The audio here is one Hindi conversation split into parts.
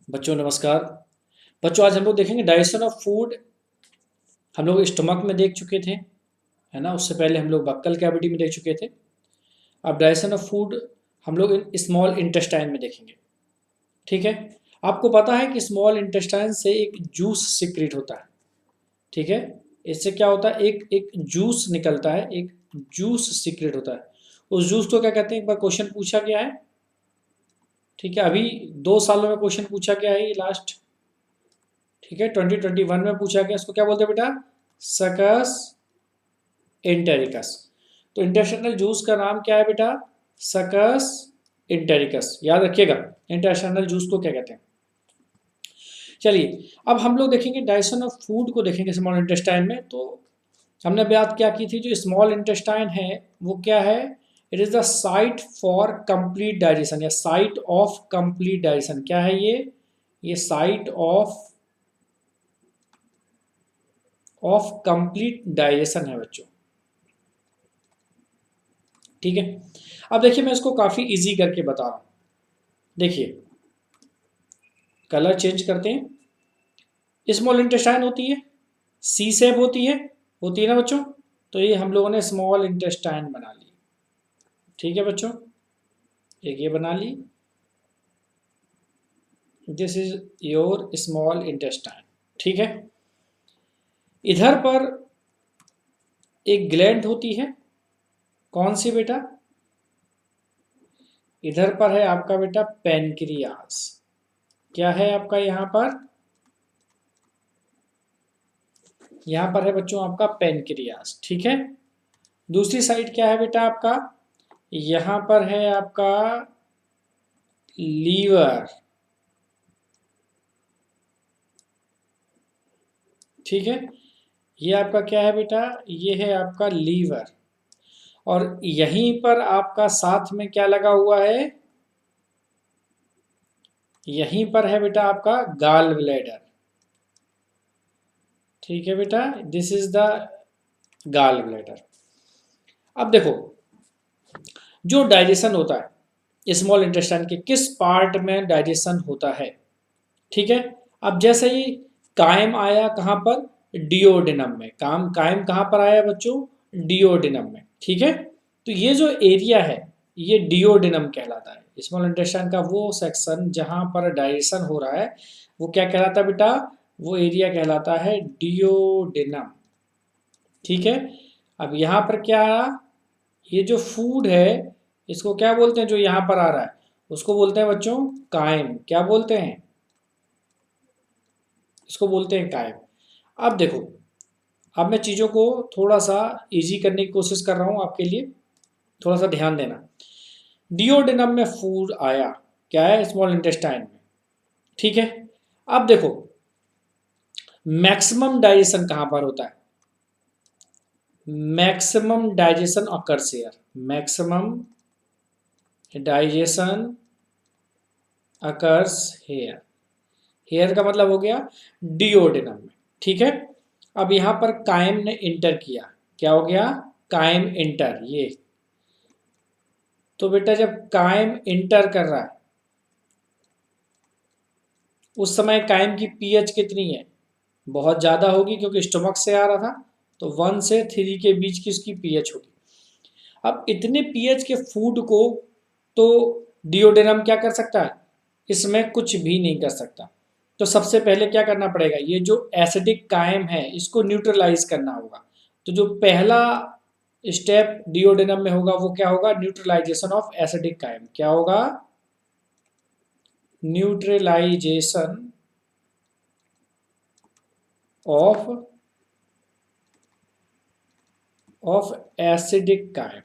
बच्चों नमस्कार। बच्चों आज हम लोग देखेंगे डाइजेशन ऑफ फूड। हम लोग स्टमक में देख चुके थे, है ना। उससे पहले हम लोग बक्कल कैविटी में देख चुके थे। अब डाइजेशन ऑफ फूड हम लोग इन स्मॉल इंटेस्टाइन में देखेंगे। ठीक है। आपको पता है कि स्मॉल इंटेस्टाइन से एक जूस सिक्रेट होता है। ठीक है। इससे क्या होता है, एक एक जूस निकलता है, एक जूस सिक्रेट होता है। उस जूस को क्या कहते हैं, एक बार क्वेश्चन पूछा गया है। ठीक है, अभी 2 सालों में क्वेश्चन पूछा गया है, ये लास्ट। ठीक है, 2021 में पूछा गया। इसको क्या बोलते हैं बेटा? सकस इंटेरिकस। तो इंटेस्टाइनल जूस का नाम क्या है बेटा? सकस इंटेरिकस। याद रखिएगा, इंटेस्टाइनल जूस को क्या कहते हैं। चलिए, अब हम लोग देखेंगे डाइजेशन ऑफ फूड को देखेंगे स्मॉल इंटेस्टाइन में। तो हमने बात क्या की थी, जो स्मॉल इंटेस्टाइन है वो क्या है? It is the site for complete digestion या साइट ऑफ कंप्लीट डाइजेशन। क्या है ये साइट ऑफ कंप्लीट डाइजेशन है बच्चों। ठीक है। अब देखिए, मैं इसको काफ़ी इजी करके बता रहा हूँ। देखिए, कलर चेंज करते हैं। स्मॉल इंटेस्टाइन होती है, सी शेप होती है ना बच्चों। तो ये हम लोगों ने स्मॉल इंटेस्टाइन बना ली। ठीक है बच्चों, एक ये बना ली। This is your small intestine. ठीक है। इधर पर एक ग्लैंड होती है, कौन सी बेटा? इधर पर है आपका बेटा पैनक्रियास। क्या है आपका यहाँ पर? यहाँ पर है बच्चों आपका पैनक्रियास। ठीक है। दूसरी साइड क्या है बेटा आपका? यहाँ पर है आपका लीवर। ठीक है। ये आपका क्या है बेटा? ये है आपका लीवर। और यहीं पर आपका साथ में क्या लगा हुआ है? यहीं पर है बेटा आपका गाल ब्लैडर। ठीक है बेटा, this is the gall bladder. अब देखो, जो डाइजेशन होता है स्मॉल इंटेस्टाइन के किस पार्ट में डाइजेशन होता है? ठीक है। अब जैसे ही कायम आया कहाँ पर? डिओडिनम में। काम कायम कहाँ पर आया बच्चों? डिओडिनम में। ठीक है। तो ये जो एरिया है ये डिओडिनम कहलाता है। स्मॉल इंटेस्टाइन का वो सेक्शन जहाँ पर डाइजेशन हो रहा है वो क्या कहलाता है बेटा? वो एरिया कहलाता है डिओडिनम। ठीक है। अब यहाँ पर क्या आया? ये जो फूड है इसको क्या बोलते हैं, जो यहाँ पर आ रहा है उसको बोलते हैं बच्चों कायम। क्या बोलते हैं? इसको बोलते हैं कायम। अब देखो, अब मैं चीज़ों को थोड़ा सा इजी करने की कोशिश कर रहा हूँ आपके लिए, थोड़ा सा ध्यान देना। डिओडिनम में फूड आया, क्या है? स्मॉल इंटेस्टाइन में। ठीक है। अब देखो, मैक्सिमम डाइजेशन कहाँ पर होता है? Maximum digestion occurs here. Maximum digestion occurs here. Here का मतलब हो गया डिओडिनम में। ठीक है। अब यहां पर कायम ने इंटर किया, क्या हो गया? कायम इंटर। ये तो बेटा जब कायम इंटर कर रहा है उस समय कायम की पीएच कितनी है? बहुत ज़्यादा होगी क्योंकि स्टमक से आ रहा था। तो 1 से 3 के बीच की उसकी पीएच होगी। अब इतने पीएच के फूड को तो डिओडेनम क्या कर सकता है? इसमें कुछ भी नहीं कर सकता। तो सबसे पहले क्या करना पड़ेगा? ये जो एसिडिक कायम है इसको न्यूट्रलाइज करना होगा। तो जो पहला स्टेप डिओडेनम में होगा वो क्या होगा? न्यूट्रलाइजेशन ऑफ एसिडिक कायम। क्या होगा? न्यूट्रलाइजेशन ऑफ एसिडिक कायम।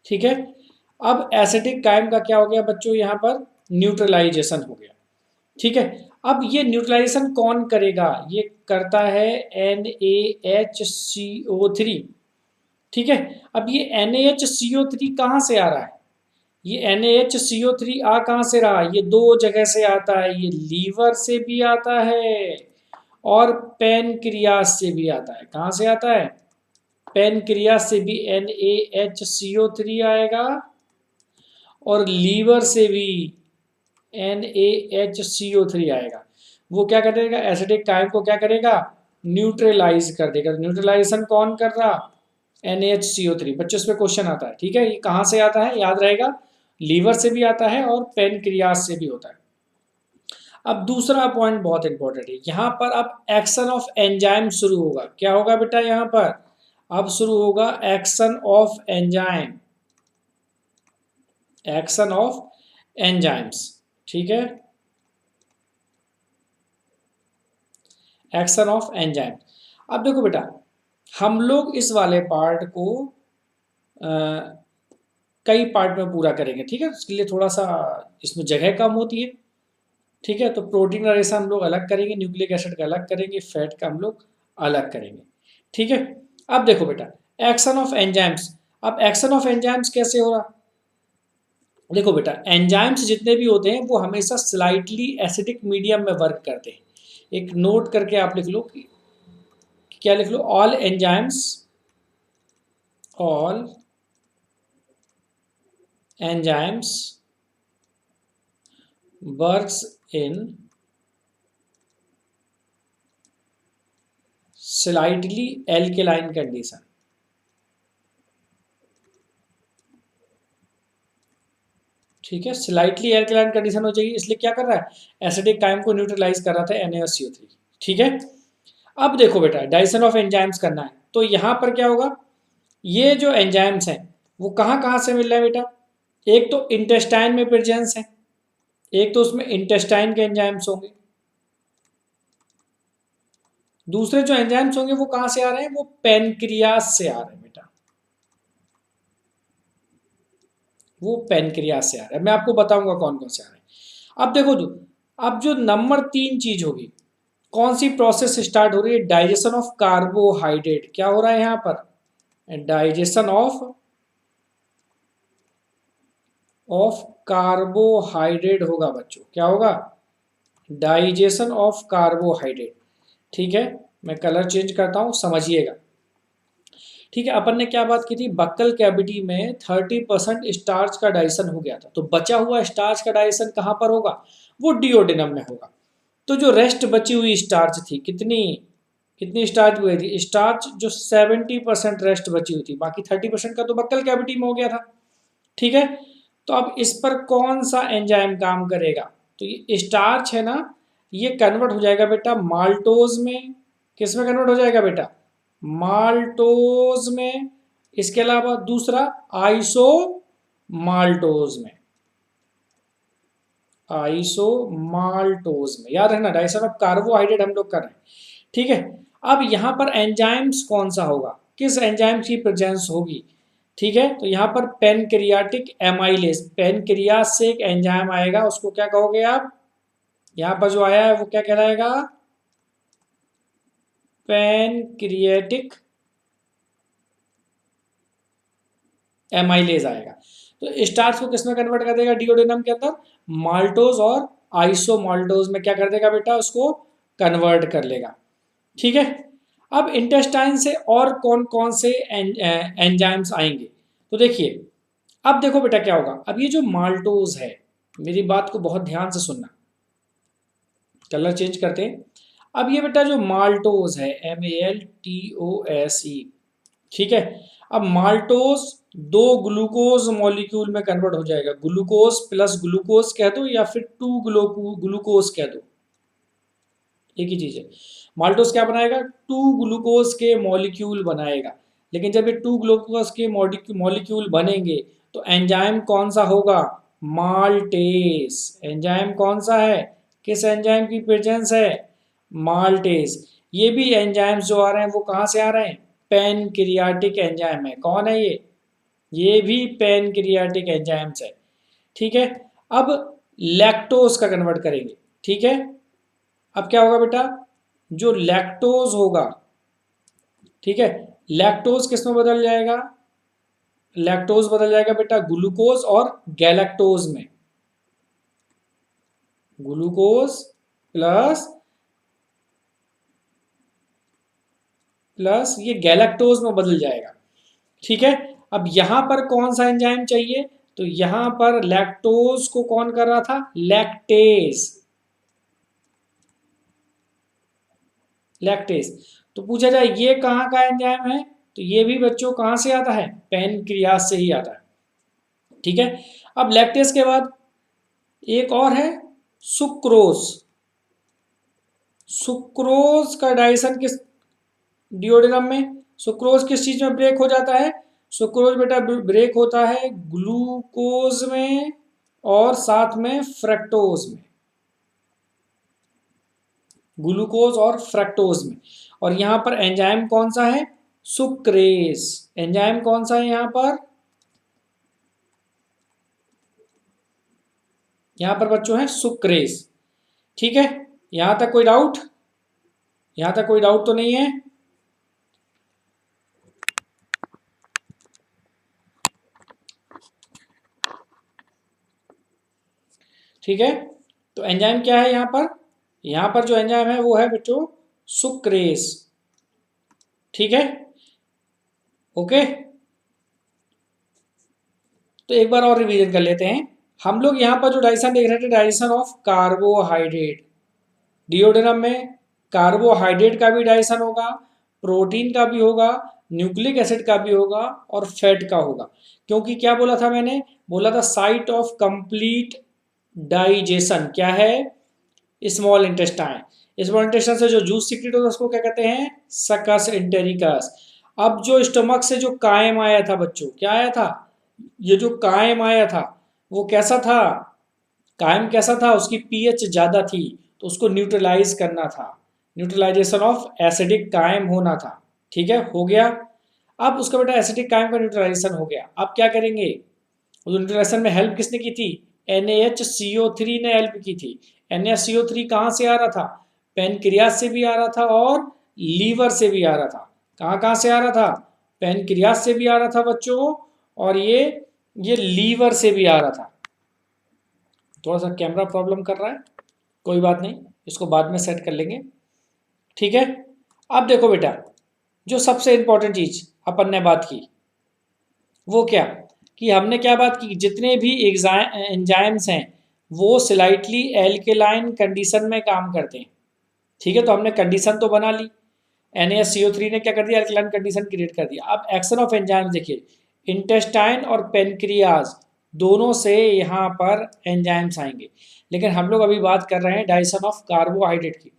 ठीक है। अब एसिडिक कायम का क्या हो गया बच्चों? यहां पर न्यूट्रलाइजेशन हो गया। ठीक है। अब ये न्यूट्रलाइजेशन कौन करेगा? ये करता है NaHCO3। ठीक है। अब ये NaHCO3 कहाँ से आ रहा है? ये NaHCO3 आ कहाँ से रहा? ये दो जगह से आता है। ये लीवर से भी आता है और पैनक्रियास से भी आता है। कहाँ से आता है? पैनक्रियास से भी NaHCO3 आएगा और लीवर से भी NaHCO3 आएगा। वो क्या करेगा, एसिडिक काइम को क्या करेगा, न्यूट्रलाइज कर देगा। न्यूट्रलाइजेशन कौन कर रहा, NaHCO3। बच्चों इस पे क्वेश्चन आता है, ठीक है। ये कहाँ से आता है, याद रहेगा, लीवर से भी आता है और पेनक्रियास से भी होता है। अब दूसरा पॉइंट बहुत इंपॉर्टेंट है, यहाँ पर अब एक्शन ऑफ एंजाइम शुरू होगा। क्या होगा बेटा, यहाँ पर अब शुरू होगा action of enzyme, action of enzymes, ठीक है, एक्शन ऑफ एंजाइम। अब देखो बेटा, हम लोग इस वाले पार्ट को कई पार्ट में पूरा करेंगे, ठीक है। उसके लिए थोड़ा सा इसमें जगह कम होती है, ठीक है। तो प्रोटीन का रेशा हम लोग अलग करेंगे, न्यूक्लिक एसिड का अलग करेंगे, फैट का हम लोग अलग करेंगे, ठीक है। अब देखो बेटा, एक्शन ऑफ एंजाइम्स। अब एक्शन ऑफ एंजाइम्स कैसे हो रहा, देखो बेटा, एंजाइम्स जितने भी होते हैं वो हमेशा स्लाइटली एसिडिक मीडियम में वर्क करते हैं। एक नोट करके आप लिख लो, क्या लिख लो, all enzymes, all enzymes works in slightly alkaline condition, ठीक है। स्लाइटली एल्केलाइन कंडीशन हो जाएगी, इसलिए क्या कर रहा है, एसिडिक काइम को न्यूट्रलाइज कर रहा था NaCO3, ठीक है। अब देखो बेटा, डाइजेशन ऑफ एंजाइम्स करना है, तो यहां पर क्या होगा, ये जो एंजाइम्स हैं वो कहां कहां से मिल रहा है बेटा, एक तो इंटेस्टाइन में प्रेजेंस है, एक तो उसमें इंटेस्टाइन के एंजाइम्स होंगे, दूसरे जो एंजाइम्स होंगे वो कहां से आ रहे हैं, वो पेनक्रियास से आ रहे हैं बेटा, वो पेनक्रियास से आ रहा है। मैं आपको बताऊंगा कौन कौन से आ रहे हैं। अब देखो, अब जो नंबर 3 चीज होगी, कौन सी प्रोसेस स्टार्ट हो रही है, डाइजेशन ऑफ कार्बोहाइड्रेट। क्या हो रहा है यहां पर, डाइजेशन ऑफ कार्बोहाइड्रेट होगा बच्चों, क्या होगा, डाइजेशन ऑफ कार्बोहाइड्रेट, ठीक है। मैं कलर चेंज करता हूं, समझिएगा, ठीक है। अपन ने क्या बात की थी, बक्कल कैविटी में 30% स्टार्च का डाइजेशन हो गया था, तो बचा हुआ स्टार्च का डाइजेशन कहां पर होगा, वो डिओडेनम में होगा। तो जो रेस्ट बची हुई स्टार्च थी, कितनी कितनी स्टार्च हुई थी, स्टार्च जो 70% रेस्ट बची हुई थी, बाकी 30% का तो बक्कल कैविटी में हो गया था, ठीक है। तो अब इस पर कौन सा एंजाइम काम करेगा, तो ये स्टार्च है ना, ये कन्वर्ट हो जाएगा बेटा माल्टोज में। किस में कन्वर्ट हो जाएगा बेटा, माल्टोज में। इसके अलावा दूसरा आइसो माल्टोज में, आइसोमाल्टोज में, याद रखना, डाइजेशन ऑफ कार्बोहाइड्रेट हम लोग कर रहे हैं, ठीक है। अब यहां पर एंजाइम्स कौन सा होगा, किस एंजाइम की प्रेजेंस होगी, ठीक है। तो यहां पर पेनक्रियाटिक एमाइलेज, पेनक्रियास से एक एंजाइम आएगा, उसको क्या कहोगे आप, यहां पर जो आया है वो क्या कहलाएगा, पेनक्रियाटिक एमाइलेज आएगा। तो स्टार्च को किसमें कन्वर्ट कर देगा, डिओडेनम के अंदर माल्टोज और आइसोमाल्टोज में क्या कर देगा बेटा, उसको कन्वर्ट कर लेगा, ठीक है। अब इंटेस्टाइन से और कौन कौन से एंजाइम्स आएंगे, तो देखिए, अब देखो बेटा क्या होगा, अब ये जो माल्टोज है, मेरी बात को बहुत ध्यान से सुनना, कलर चेंज करते हैं। अब ये बेटा जो माल्टोज है, MALTOSE, ठीक है। अब माल्टोज दो ग्लूकोज मॉलिक्यूल में कन्वर्ट हो जाएगा, ग्लूकोज प्लस ग्लूकोज कह दो या फिर टू ग्लूकोज कह दो, एक ही चीज है। माल्टोज क्या बनाएगा, टू ग्लूकोज के मॉलिक्यूल बनाएगा, लेकिन जब ये टू ग्लूकोज के मॉलिक्यूल बनेंगे तो एंजाइम कौन सा होगा, माल्टेस। एंजाइम कौन सा है, किस एंजाइम की प्रेजेंस है, माल्टेस। ये भी एंजाइम्स जो आ रहे हैं वो कहाँ से आ रहे हैं, पैनक्रियाटिक एंजाइम है, कौन है ये भी पैनक्रियाटिक एंजाइम्स है, ठीक है। अब लैक्टोज का कन्वर्ट करेंगे, ठीक है। अब क्या होगा बेटा, जो लैक्टोज होगा, ठीक है, लैक्टोज किस में बदल जाएगा, लैक्टोज बदल जाएगा बेटा ग्लूकोज और गैलेक्टोज में, ग्लूकोज प्लस प्लस ये गैलेक्टोज में बदल जाएगा, ठीक है। अब यहां पर कौन सा एंजाइम चाहिए, तो यहां पर लैक्टोज को कौन कर रहा था? लैक्टेज। लैक्टेज। तो पूछा जाए ये कहाँ का एंजाइम है, तो ये भी बच्चों कहाँ से आता है? पैनक्रियाज से ही आता है। ठीक है। अब लैक्टेज के बाद एक और है सुक्रोज। सुक्रोज का डाइजेशन किस डिओडेनम में? सुक्रोज किस चीज में ब्रेक हो जाता है? सुक्रोज बेटा ब्रेक होता है ग्लूकोज में और साथ में फ्रक्टोज में। ग्लूकोज और फ्रक्टोज में। और यहां पर एंजाइम कौन सा है? सुक्रेज। एंजाइम कौन सा है यहां पर? यहां पर बच्चों है सुक्रेज। ठीक है। यहां तक कोई डाउट? यहां तक कोई डाउट तो नहीं है? ठीक है। तो एंजाइम क्या है यहां पर? यहां पर जो एंजाइम है वो है बच्चों सुक्रेज। ठीक है। ओके। तो एक बार और रिवीजन कर लेते हैं। हम लोग यहाँ पर जो डाइजेशन देख रहे थे, डाइजेशन ऑफ कार्बोहाइड्रेट। डिओडेनम में कार्बोहाइड्रेट का भी डाइजेशन होगा, प्रोटीन का भी होगा, न्यूक्लिक एसिड का भी होगा और फैट का होगा। क्योंकि क्या बोला था मैंने? बोला था साइट ऑफ कंप्लीट डाइजेशन क्या है? Small intestine. स्मॉल इंटेस्टाइन से जो जूस सीक्रेट होता है उसको क्या कहते हैं? सकस इंटेरिकस। अब जो स्टमक से जो कायम आया था बच्चों, क्या आया था? ये जो कायम आया था वो कैसा था? कायम कैसा था? उसकी पीएच ज्यादा थी, तो उसको न्यूट्रलाइज करना था। न्यूट्रलाइजेशन ऑफ एसिडिक कायम होना था। ठीक है, हो गया। अब उसका बेटा एसिडिक कायम का न्यूट्रलाइजेशन हो गया। अब क्या करेंगे? उस न्यूट्रलाइजेशन में हेल्प किसने की थी? NaHCO3 ने हेल्प की थी। NaCO3 कहाँ से आ रहा था? पेनक्रियाज से भी आ रहा था और लीवर से भी आ रहा था। कहाँ कहाँ से आ रहा था? पेनक्रियाज से भी आ रहा था बच्चों, और ये लीवर से भी आ रहा था। थोड़ा सा कैमरा प्रॉब्लम कर रहा है, कोई बात नहीं, इसको बाद में सेट कर लेंगे। ठीक है। अब देखो बेटा, जो सबसे इंपॉर्टेंट चीज अपन ने बात की वो क्या? कि हमने क्या बात की? जितने भी एंजाइम्स हैं वो स्लाइटली एल्केलाइन कंडीशन में काम करते हैं। ठीक है, तो हमने कंडीशन तो बना ली। NaCO3 ने क्या कर दिया? एल्केलाइन कंडीशन क्रिएट कर दिया। अब एक्शन ऑफ एंजाइम देखिए, इंटेस्टाइन और पेनक्रियाज दोनों से यहाँ पर एंजाइम्स आएंगे। लेकिन हम लोग अभी बात कर रहे हैं डाइजेशन ऑफ कार्बोहाइड्रेट की।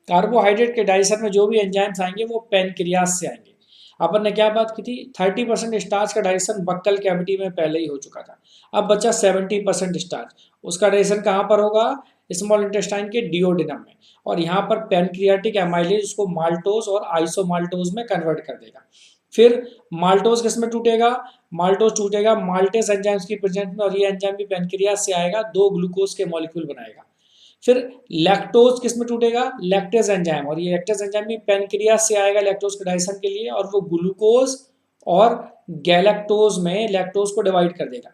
कार्बोहाइड्रेट के डाइजेशन में जो भी एंजाइम्स आएंगे वो पेनक्रियाज से आएंगे। अपन ने क्या बात की थी? 30% स्टार्च का डाइजेशन बक्कल कैविटी में पहले ही हो चुका था। अब बचा 70% स्टार्च। उसका डाइजेशन कहाँ पर होगा? स्मॉल इंटेस्टाइन के डिओडेनम में। और यहाँ पर पैनक्रियाटिक एमाइलेज उसको माल्टोज और आइसोमाल्टोज में कन्वर्ट कर देगा। फिर माल्टोज किस में टूटेगा? माल्टोज टूटेगा माल्टेस एंजाइम्स की प्रेजेंस में, और ये एंजाइम भी पैनक्रियाज से आएगा, 2 ग्लूकोज के मॉलिक्यूल बनाएगा। फिर लैक्टोज किस में टूटेगा? लैक्टेज एंजाइम, और ये लैक्टेज एंजाइम भी पैनक्रियाज से आएगा लैक्टोज के डाइजेशन के लिए, और वो ग्लूकोज और गैलेक्टोज में लैक्टोज को डिवाइड कर देगा।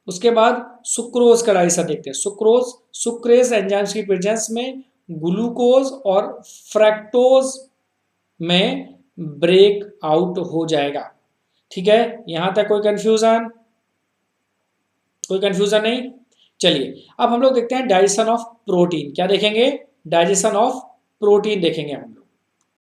उसके बाद सुक्रोज का डाइजेशन देखते हैं। सुक्रेज एंजाइम्स की प्रेजेंस में ग्लूकोज और फ्रैक्टोज में ब्रेक आउट हो जाएगा। ठीक है, यहां तक कोई कंफ्यूजन? कोई कंफ्यूजन नहीं? चलिए अब हम लोग देखते हैं डाइजेशन ऑफ प्रोटीन। क्या देखेंगे? डाइजेशन ऑफ प्रोटीन देखेंगे हम लोग।